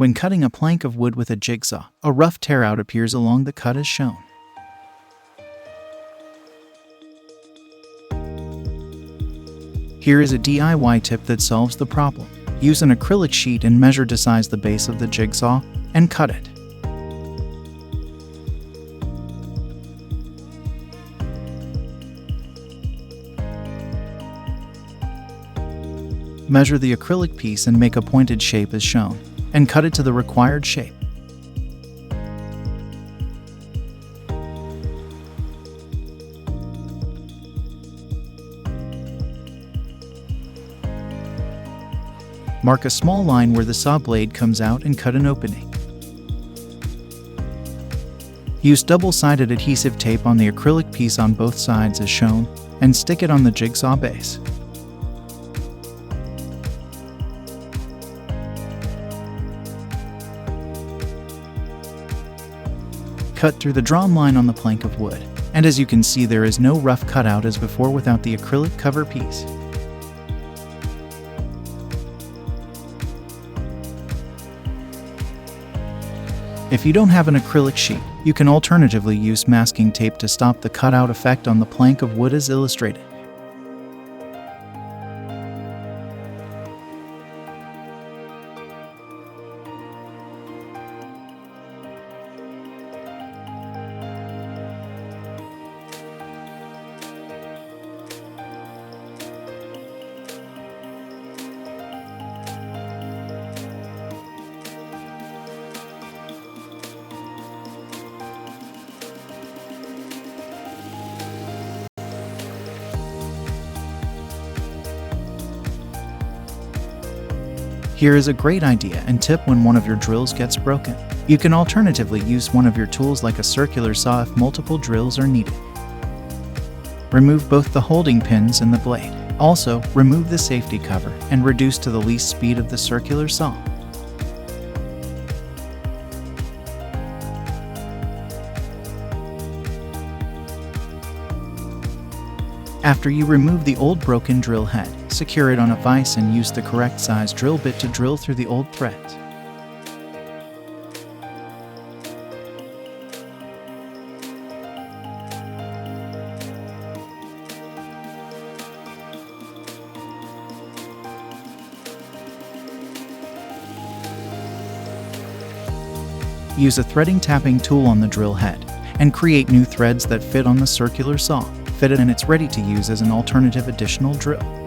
When cutting a plank of wood with a jigsaw, a rough tear-out appears along the cut as shown. Here is a DIY tip that solves the problem. Use an acrylic sheet and measure to size the base of the jigsaw and cut it. Measure the acrylic piece and make a pointed shape as shown, and cut it to the required shape. Mark a small line where the saw blade comes out and cut an opening. Use double-sided adhesive tape on the acrylic piece on both sides as shown, and stick it on the jigsaw base. Cut through the drawn line on the plank of wood, and as you can see there is no rough cutout as before without the acrylic cover piece. If you don't have an acrylic sheet, you can alternatively use masking tape to stop the cutout effect on the plank of wood as illustrated. Here is a great idea and tip when one of your drills gets broken. You can alternatively use one of your tools like a circular saw if multiple drills are needed. Remove both the holding pins and the blade. Also, remove the safety cover and reduce to the least speed of the circular saw. After you remove the old broken drill head, secure it on a vise and use the correct size drill bit to drill through the old threads. Use a threading tapping tool on the drill head and create new threads that fit on the circular saw. Fit it and it's ready to use as an alternative additional drill.